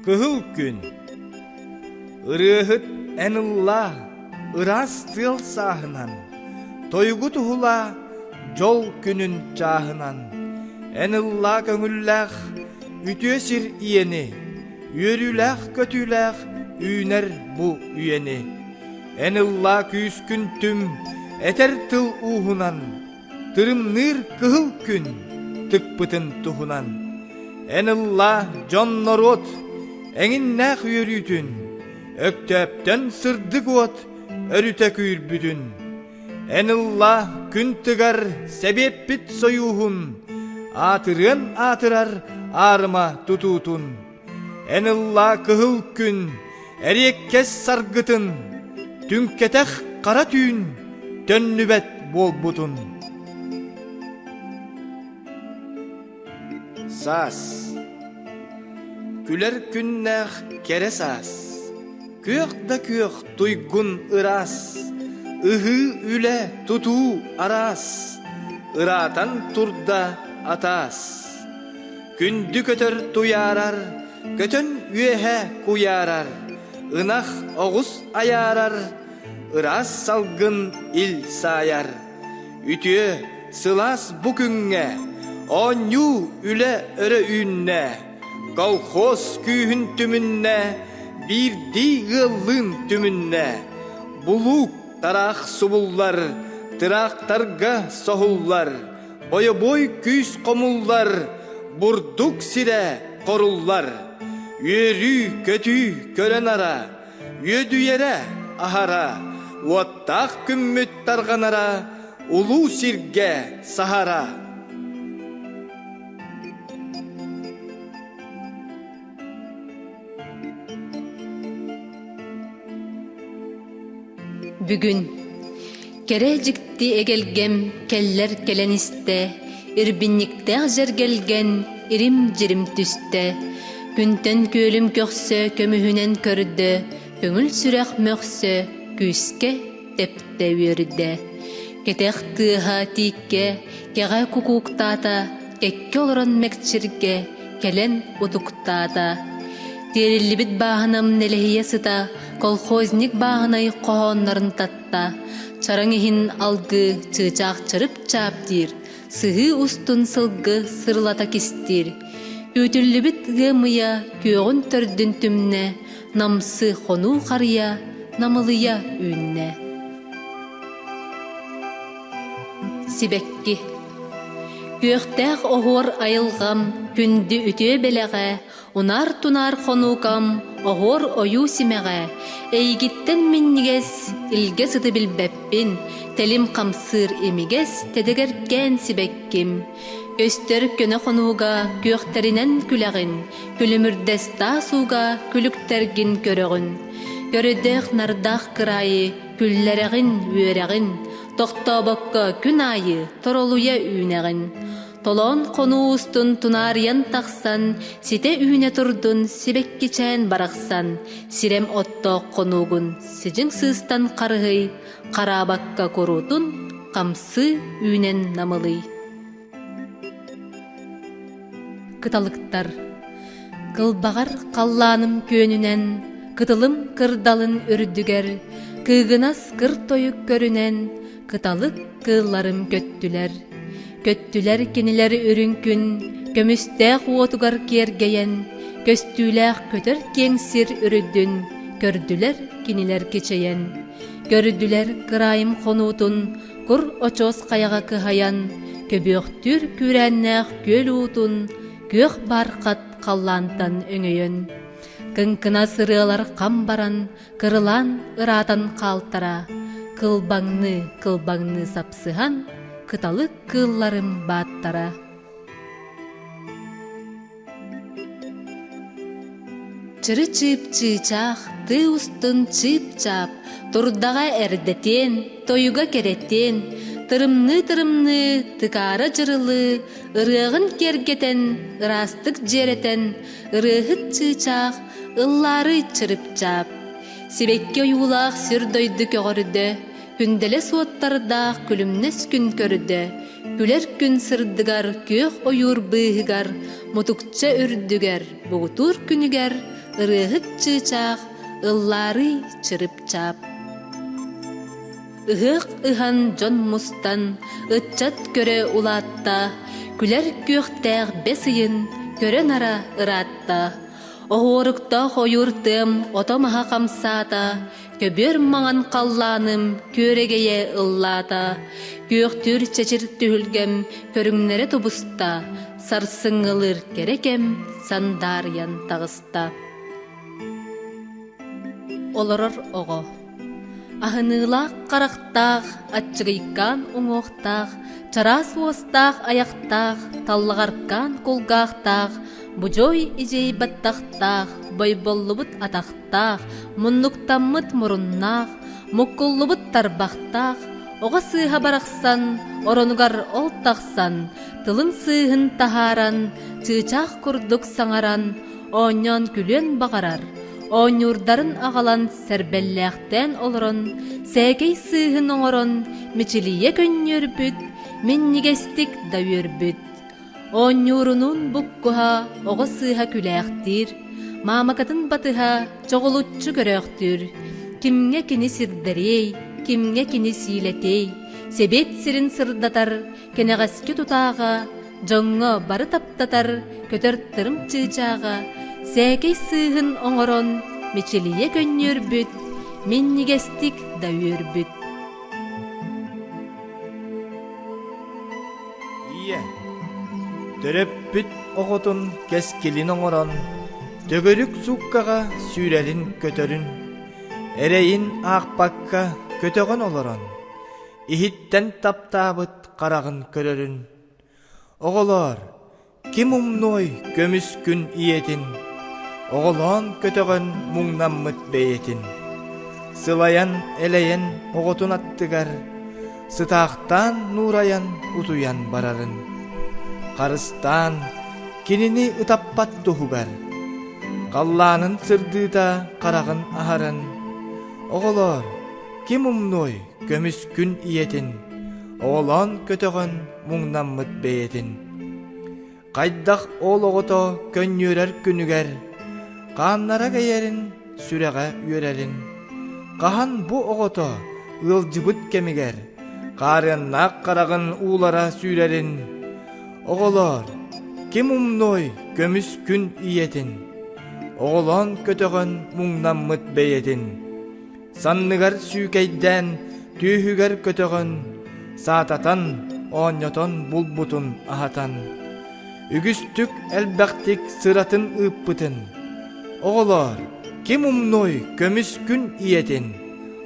Kıhıl gün. Irıhıt enilla ıras tıl sahınan. Toygu tuhula jol günün çahınan. Enilla köngüllach ütüsir iyeni. Yörülach kötülach üner bu üyeni. Enilla küskün tüm eter tıl uhunan. Tırımnır kıhıl gün tıkpıtın tuhunan. Enilla jon norot eŋinnäh yörütün. Öktöpten sırdık ot örüte kürbütün. Enilla gün tıgar sebeppit soyuhun. Atırın atırar arma tututun. Enilla kıhıl gün erekkes sargıtın. Tünketeh kara tüün tönnübet bol butun. Saz Güler günnäh kere saz. Kök da kök tuygun ıras. Ihı üle tutu aras. Iratan turda atas. Kündü kötör tuyarar. Kötön üehe kuyarar. Inah oğuz ayarar. Iras salgın il sayar. Ütüye sılas bugünge. Onyu üle öre ünne. Kolhoz kühün tümünne. Bir di ığılın tümünne. Buluk tarak subullar. Traktarga sohullar. Boya boy küs komullar. Burduk sire korullar. Yörü kötü kören ara. Yödü yere ahara. Vattaq kümmüt targanara. Ulu sirge sahara. Bugün kerecikti egelgem keller keleniste, irbinlikte ajar gelgen irim jirim tüste. Günten kölüm köksö kömühünen kördü, köngül sürek möksö küske tepte yörde. Ketek tıha tikke, kega kukuktata, kekke oloron mekçirge, kelen utuktata. Terillibit bahanam nelehiye sıta, kolxoznik bahanay qohonların tatta. Çarangıhin algı çığçaq çırıp çaptir, sıhı ustun sılgı sırlata kistir. Ütüllibit gımıya köğün tördün tümne, namsı xonu qarıya, namılıya ünne. Sibekki Köktəq oğur ayılğam, kündü ütüye beleğe, unar tunar xonukam, oğur oyu simeğe. Eygitten minniges, ilge sıtı bilbeppin, telim kamsır emiges, tedegerken sibekkim. Östör köne xonuga, kökterinen küleğin, külümürdes suga, külüktergin körögün. Görödöq nardaq kırayı, külleregin, üeregin, toqtabakka gün ayı, toroluya üneğin. Tolon konu ustun tunariyan taqsan, site üne turdun, sibekkiçen baraqsan. Sirem ottoq konugun, sicin sıstan qarıhıy, qarabakka korutun, qamsı ünen namılıy. Kıtalıktar Kılbağar qallanım könünen, kıtılım kırdalın ürdüger, kığınas kır toyuk görünen, kıtalık kıllarım göttüler. Göttüler kenileri ürünkün, kömüsteğ otugar kergeyen, köstüleğ kötör kengsir ürüdün, gördüler keniler keçeyen. Gördüler kırayım konutun, kur oçoz kayaga kıhayan, köböktür kürenneğ göl utun, gök barkat kallantan öngöyön. Kınkına sırılar kambaran, kırılan ıratan kaltara, kılbağını sapsıhan, kıtalık kıllarım battara. Çırı çıp çıçaq, tı ustun çıp çap, turdağa erdeten, toyuga kereten, tırımны tıkara cırılı, ırığın kergeten, ırastık jereten, ırığıt çıçaq, ılları çırıp çap. Sibekke yuğulaq sürdoydu köğürді, kündele suattarda külümnes gün körді, güler gün sırdıgar, kök oyur bığıgar, mutukça ürdüger, buğutur günüger, ырыгыт чыычаах, ыллары чырып-чап. Ыһык ыһан жон мустан, ытчат көрө улаатта, күлер күөхтээх бес ыйын, көрөн ара ыраатта. Оғуорукта хойуртым, отомаха камсаата, көбөр маңан қаллааным, көрегeye ыллаата. Күөхтүр чечир түһүлгем, көрүңнере тубуста, сарсыңылыр керекем, сандарыян тағыста. Олорор оҕо. Ахынылаах қарақтаах, атчыгайкан уңуохтаах, чарас уостаах аяқтаах, таллағаркан кулгаахтаах, бужой ижей баттахтаах, бойболлубут атахтаах, муннуктаммыт муруннаах, муккуллубут тарбахтаах, оға сыыха барақсан, оронугар олтахсан, тылын сыыхын тахаран, чыычаах курдук саңаран, ооньон күлөн бағарар. Ооньурдарын ағалан сәрбәлләқтен олырын, сәкей сыыхын оңырын, мечилие көннөрбүт, мен негестик да өрбүт. Ооньурунун буккуха оғы сыыха күләқтір, мамакатын батыха чоғылутчу көрөқтүр. Кимге кини сирдерей, кимге кини сийлетей, себет сирин сырдатар, кенеғаскі тутаға, жоңға бары таптатар, көтөрттірім чыычаға, сәкей сыыхын оңырын, мечелие көннөрбүт, мен негестик да өрбүт. Ие, төрөппүт оғотун кескилин оңырын, төгөрүк суккаға сүйрелин көтөрүн, эрейин ақпакка көтөгөн олорон, ихиттен таптабыт қарағын көрөрүн. Оғолор, ким умной көмүс күн иетин, оғолон көтөгөн муңнаммыт бейетин. Сылаян элейен оғотун аттыгар, сытақтан нураян утуян барарын. Қарыстан кинини ытаппат тухугар, қалланын сырдыта қарағын ахарын. Оғолор, ким умной көмүс күн иетин, оғолон көтөгөн муңнаммыт бейетин. Қайдақ ол оғото көннөрер күнігер, қаннара кәйерін сүреға үйерелін. Қахан бұ оғото ылжыбыт кемігер, қарыннақ қарағын улара сүйрерін. Оғолор, кем умной көміс күн иетін, оғолон көтөгөн муңнаммыт бейетін. Санныгар сүйкейден түйігер көтөгөн, саататан ооньотон булбутун ахатан. Үгүстүк әлбәқтик сыратын ыппытын. Оғолор, кем умной көміс күн иетін,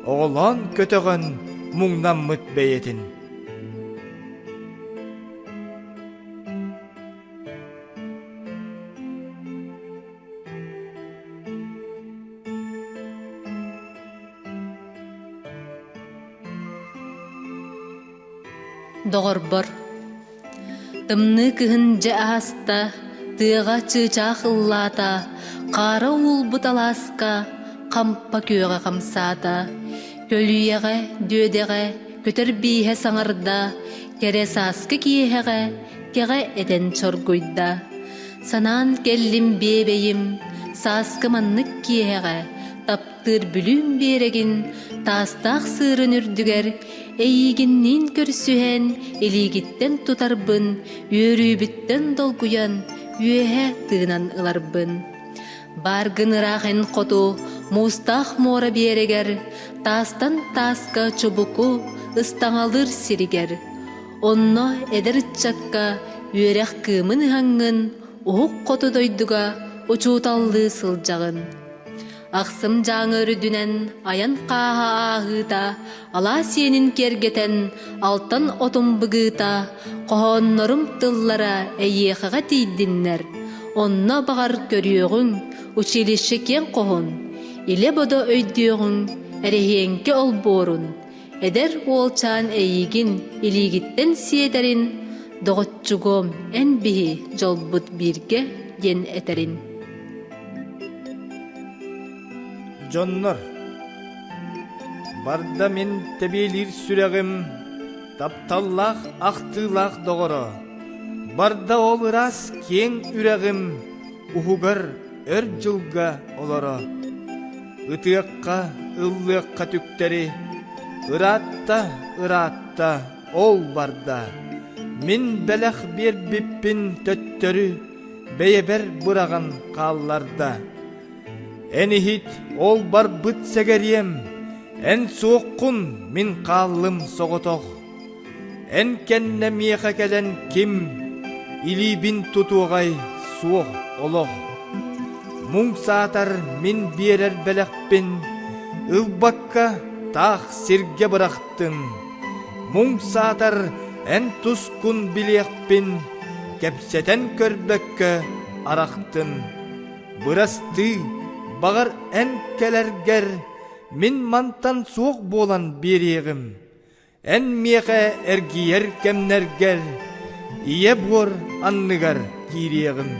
оғолон көтөгөн муңнаммыт бейетін. Доғырбыр. Тымны кыһын жа аста, тыға чыычаах ыллаата, қары ул буталаска, қампа күйеға қамсаата, көлүйеға, дөдеға, көтір бейхе саңырда, кере саскы киеғеға, кеға этен чоргуйда. Санан келлим бебейім, саскы маннык киеғеға, таптыр бүлім берегін, тастақ сырын үрдігер, эйигиннин көрсүһэн элигиттен тутарбын, үйөрүүбүттен долгуян, үйэһэ тыынан ыларбын. Баргыныраахын хоту, мустах мора берегер, тастан таска чубуку, ыстаңалыр сиригер. Онно эдер чакка, үйөрэх кымын хаңын, уһук хоту дойдуга, учууталлы сылжагын. Ақсым жаңыры дүнен аян қаға ағыта, ала сенін кергетен алтын отым бұғыта, қоғоннорым тыллара әйеқіға тейдіннер. Онна бағар көріоғын, училище кен қоғын, иле бодо өйдіоғын, әрехенке ол борын. Эдер олчан әйегін илигіттен сиедерін, доғытчуғым ән бігі жолбұт бірге ен әтерін. Жоннор, барда мен тебелир сүрегім, тапталлах ақтылах доғыра. Барда ол рас кен үрегім, ухугар өр жылга олоро. Ытыакка, ыллыакка түктери, ыраатта, ол барда. Мин бәләх бер биппин төттөрү, бәйебер бұраған қалларда. Энихит ол бар бұт сәгәрием, ән суыққын мин қаллым соғытоқ. Ән кәнне миеқа кәлән ким, илибин тұтуғай суық олоқ. Мұң саатар мин берер бәләқпін, ылбаққа тақ сирге бұрақтын. Мұң саатар ән тұскун білеқпін, кәпсетен көрбәккә арақтын. Бұрасты бағар ән кәләргәр, мин мантан суық болан берегім. Ән меға әргейер кәмнәргәр, ие бұр анныгар кирегім.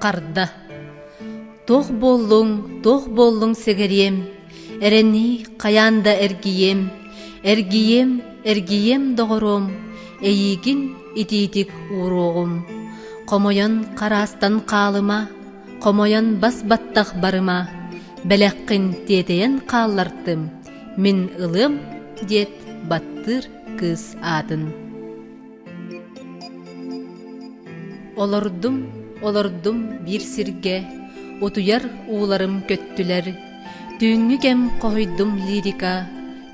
Қарда. Тоқ боллың сәгәрем, әрәні қаянда әргием доғырым, әйігін итетік ұруғым. Қомойын қарастан қалыма, қомойын бас-баттақ барыма, бәләққін тетейін қаллартым, мен ылым дет баттыр кыз атын. Олордум бір сирге, отуяр уыларым көттілер, түйіңі кәм қойдым лирика,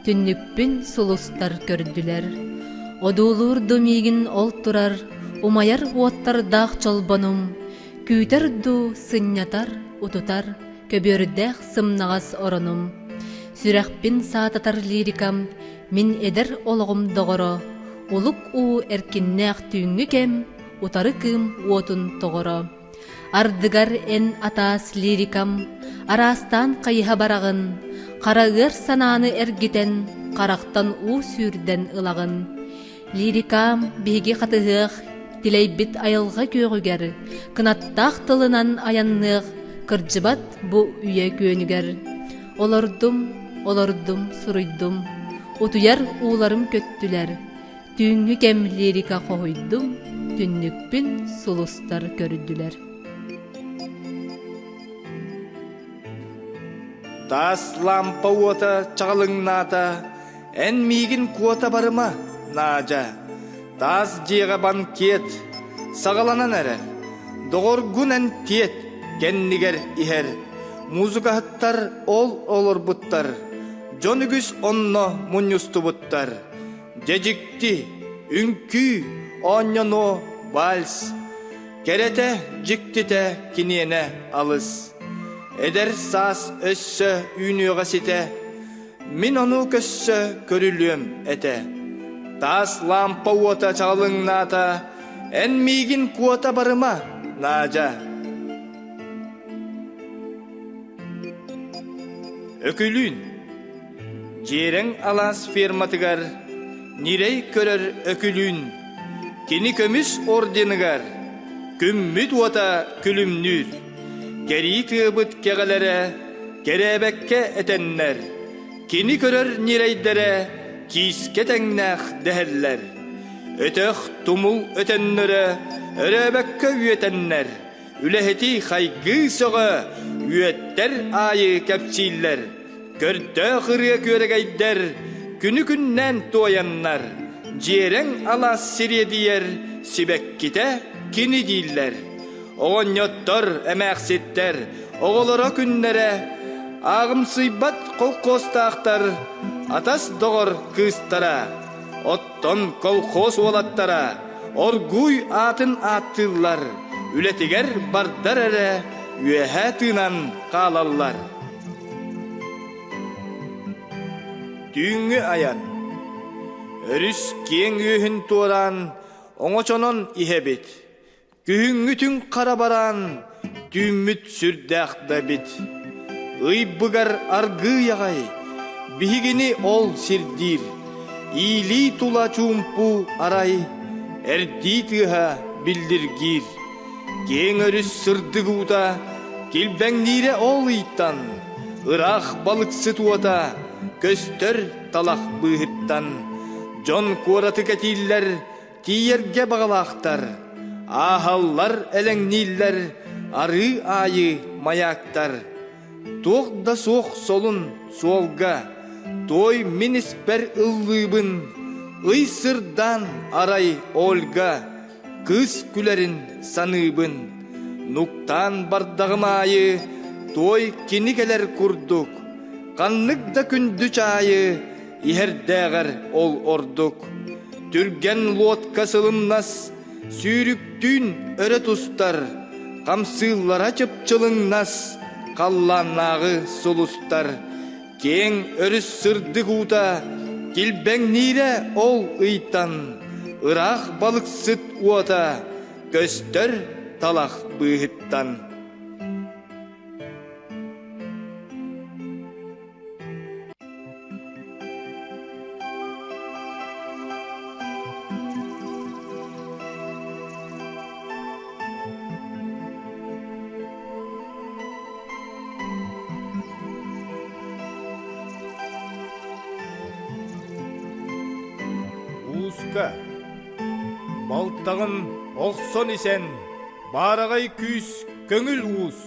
түннікпін сұлыстар көрділер. Одулурдум егін ол тұрар, умаяр уаттардақ чолбанум, күйтерду сыннятар, утутар, көбердәқ сымнағас оронум. Сүрәқпін саататар лирикам, мен эдер олығым доғыро, улук у әркіннәқ түйіңі кәм, утары кым уотун тоғыро. Ардыгар эн атас лирикам, арастан қайыға барағын, қарағыр сананы әргітен, қарақтан у сүрден ылағын. Лирикам беге қатығық, тілейбіт айылға көгігер, кынаттақ тылынан аяннық, кырджыбат бұ үйе көнігер. Олордум, сұруйдум, отуяр уыларым көттілер, түйіңі кәм лирика қойдум, түннікпін сұлыстар көрділер. Тас лампа уота чағылыңната, ән мигін куота барыма, нажа. Тас жеға банкет, сағаланан әрер, доғыргун ән тет, кәннігер ихер. Музыкахаттар ол олор бұттар, жонүгіс онно мұнюсту бұттар. Жежікті, үнкі, оньоно, вальс, керете, жіктіте, кинене алыс. Эдер сас өссө үйнөға сете, min onu көссө көрүлүм эте. Тас лампа уота чағылыңната, ән мигин куота барыма, нажа. Өкүлүн, жерең алас ферматыгар, нирей көрөр өкүлүн, кини көмүс орденігар, күммүт уота күлүмнүр. Кери тыыбыт кеғалары, керебекке әтеннер, кені көрір нерейдері, киске тәңнәқ дәхәлләр. Өтөқ тумул өтеннері, өребекке үйетеннер, үләхети қайғы соғы, үйеттер айы кәпсейлер, көрді қыры көрегейдер, күні күннен тояннар, жерең алас сиредиер, сибекките кені дейлер. Оғыньоттор әмәқсеттер, оғылыра күннері, ағым сыйбат қолқостақтар, атас доғыр кыстара, оттон қолқос олаттара, оргуй атын аттылар, үлетігер бардар әрі, үйәхә тынан қалалар. Түйіңі аян, өріс кең үйін туыран, оңочонон ихебет. Күхүнгүтүн қара баран, түймүт сүрдәқта бит. Ыйбыгар аргы яғай, бігіні ол сирдир. Или тула чумпу арай, әрді тыға білдіргір. Кең өріс сырдығы ұта, келбәңнере ол иттан. Ырақ балықсы туата, көстір талақ бұғыттан. Жон куораты кәтиллер, тиерге бағалақтар, ахаллар әлеңниллер, ары айы маяктар. Тоқ да соқ солын солға, той миниспер ыллыбын, ый сырдан арай олга, кыз күлерін саныбын. Нуктан бардағым айы, той кенікелер күрдік, қаннық да күнді чайы, ихердәғір ол ордық. Түрген лотка сылымнас, сүйріктүн өрі тұстар, қамсыллара чыпчылыңнас, қалланағы солустар. Кең өріс сырды құта, келбәң нире ол ыйтан, ырақ балық сыт уата, көстер талақ бұғыттан. Уска, балтағын оқсон исен, барағай күйс көңіл уыз,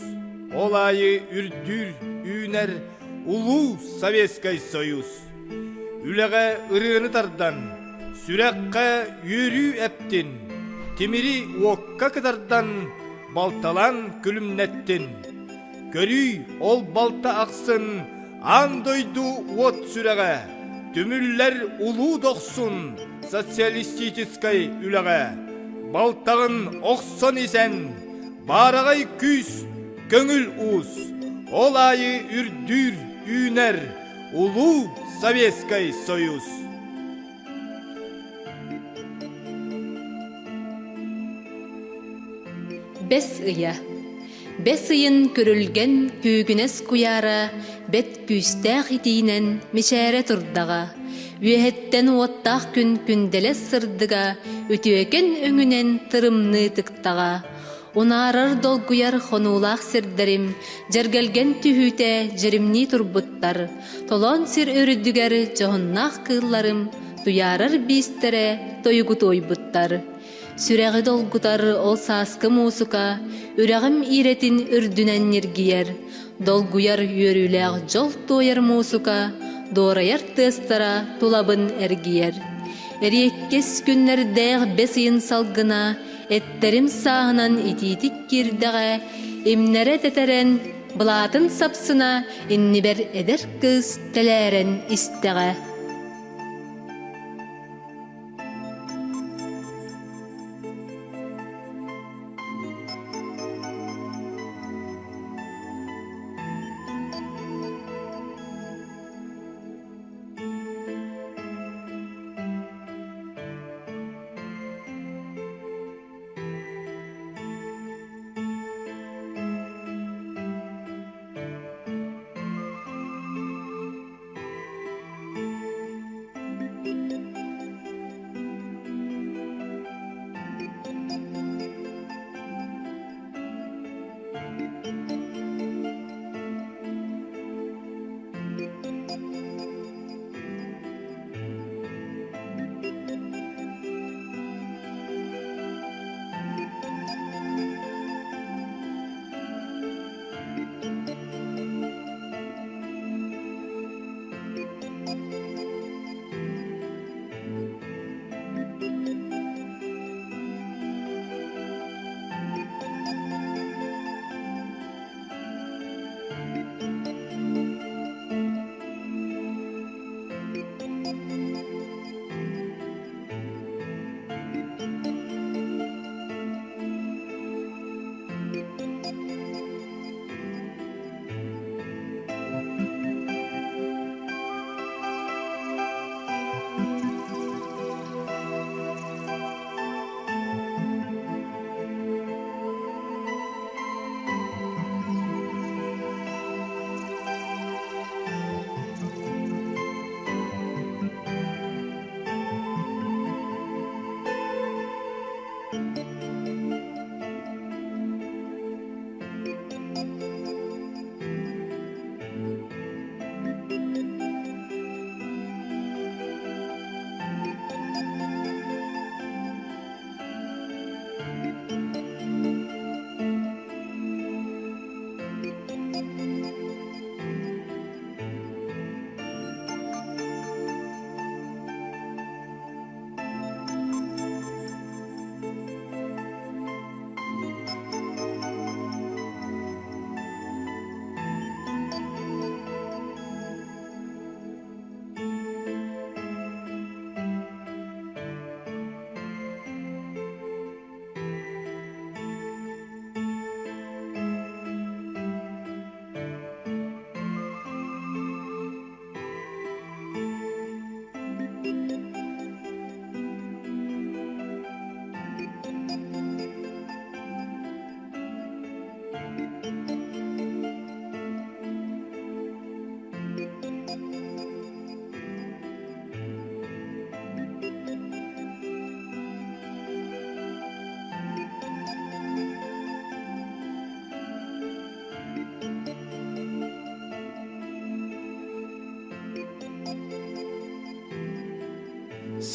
олайы үрдүр үйнер улу Советскай Союз. Үліға ұрыны тардан, сүрәққа үйрі әптін, темірі оққа кытардан, балталан күлімнеттін. Көрүй ол балта ақсын, андойду от сүрәға, түміллер улу доқсын, социалистическай үліға. Балтағын оқсон исен, барағай күйс көңіл уыз, олайы үрдүр үйнер улу Советскай Союз. Бес ыя. Бес ыйын көрілген күйгінес куяра, бет күйстәқ итейінен мешәрі тұрдаға. Үйәттен оттақ күн күнделес сырдыға, өтіөкен өңінен тырымны тықтаға. Онарар долгуяр хонулақ сірдерім, жергелген түйіте жерімні турбуттар. Толон сир өрүдігер жоғыннақ кылларым, туярар бейстере тойгут ойбуттар. Сүрәғі долгутар ол саскы мусука, үрәғім иретин үрдінен нергияр. Долгуяр үйөрүләғ жол тойар мусука, дораяр тыстара тулабын әргияр. Әреккес күннердәғ бесейін салгына, әттерім сағынан ититик кирдіға, емнәрі тәтәрен, бұлатын сапсына, иннібер әдір кыз тәләрен істіға.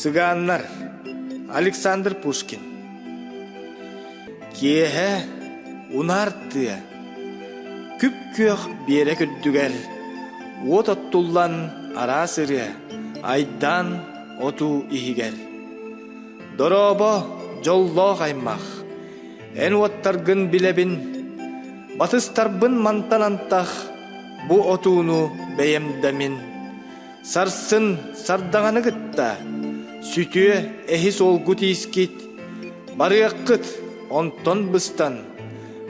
Сыганнар. Александр Пушкин. Кеһе унарты. Күп көк бере күрдүгер. От оттуллан арасыры. Айдан оту ихигер. Доробо жолло каймах. Эн оттаргын билебин. Батыстарбын мантанантах. Бу отуну бейемдамин. Сарсын сардағаны гытта. Сүтүе эхис олгу тискит. Барыаккыт онтон быстан.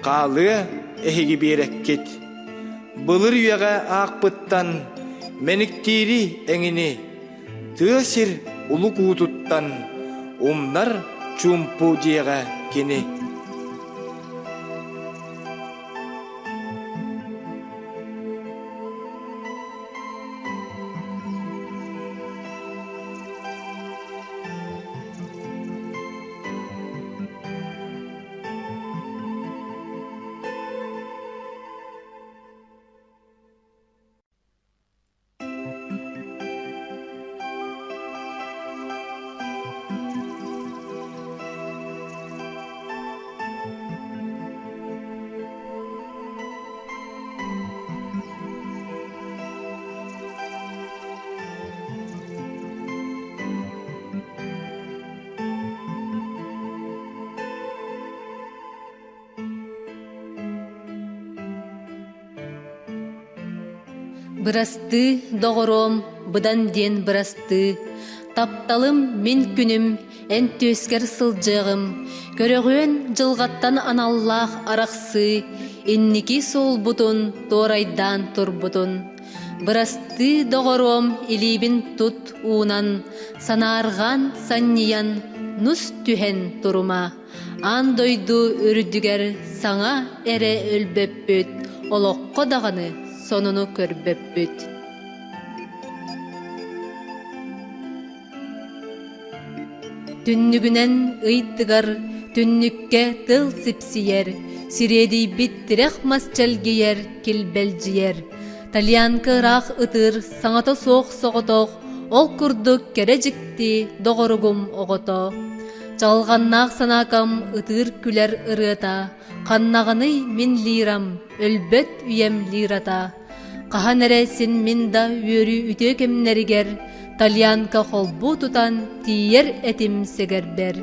Калы эхиги береккит. Былыр үйеға ақпыттан. Меніктері әңіні. Тыасыр улу кутуттан. Умнар чумпу жеға кені. Бырасты доғыром, бұдан ден бырасты. Тапталым мен күнім, ән төскер сылжығым. Көрігін жылғаттан аналлах арақсы. Инники сол бұтын, торайдан тұр бұтын. Бырасты доғыром, илибін тұт уынан. Санарған санниян, нұс түхен тұрыма. Андойду үрдігер, саңа әрі өлбөппөт. Олоққо дағаны сонуну көрбөппүт. Түннүгүнен ыйттыгар, түннүкке тыл сипсиер, сиреди биттирек масчалгиер, килбелжиер. Талиянкы рах ытыр, саңато соқ соғотоқ, ол курдук кережикти, доғоругум оғото. Жалғаннақ санакам ытыр күлер ырыта, қаннағыны мен лирам, өлбөт үйем лирата. Қахан әресін мен да өрі үте кемнерігер, Талиянка холбу тутан тиер этим сегербер.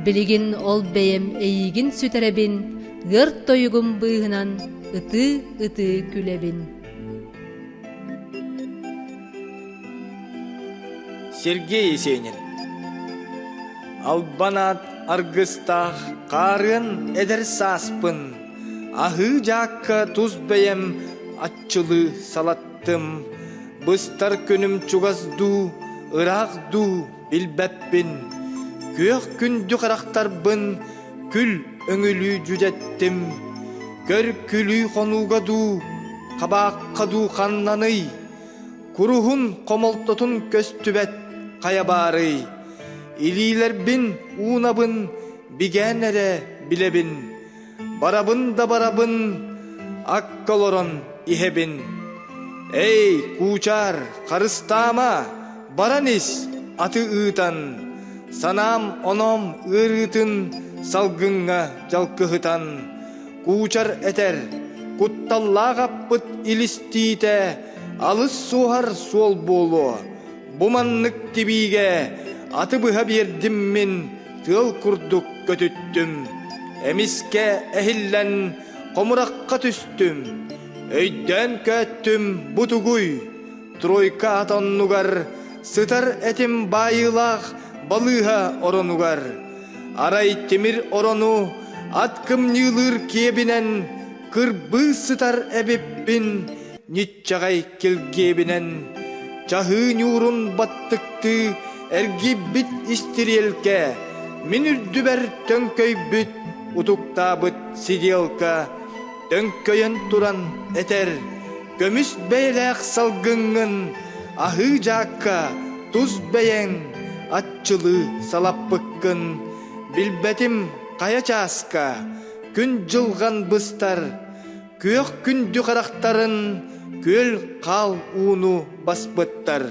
Билигин ол бейем эйгин сүтеребин, гыр тойгум быгынан ыты күлебин. Сергей Есенин. Албанат аргыстах қарын эдер саспын. Ахы жаққа туз бейем атчылы салаттым. Быстар күнім чугазду, ырағду билбәппін. Көк күнді қарақтарбын, күл өңілі жүдеттім. Көр күлі қонуғаду, қабаққаду қаннаны. Күрухын қомолтотын көстүбәт қаябары. Илилербін, уынабын, биген әрі білебін. Барабын да барабын, аққалорон ихебін. Эй, кучар, қарыстама, баранис аты ыытан. Санам оном ырытын, салгынға жалкыхытан. Кучар этер, кутталлағаппыт илистите, алыс суғар сол болу. Буманнык тибиге, аты бұға бердім мен, тыл күрдік көтіттім. Эмиске әхіллән, қомыраққа түстім. Өйден көттім бұтугуй, тройка атоннугар, сытар этим байылақ балыға оронугар. Арай темір орону, аткым нюлыр кебінен, кырбы сытар әбеппін, нитчағай келгебінен. Чахы нюрун баттықты, әргі бит истирелке, мен үрдібәр төнкөй бүт, утуктабыт сиделка. Төнкөйін туран этер, көміс бәйләқ салгыңын, ахы жаққа туз бәйен, атчылы салаппыққын. Билбәтім қая часка, күн жылған быстар, көк күнді қарақтарын, көл қал уну баспыттар.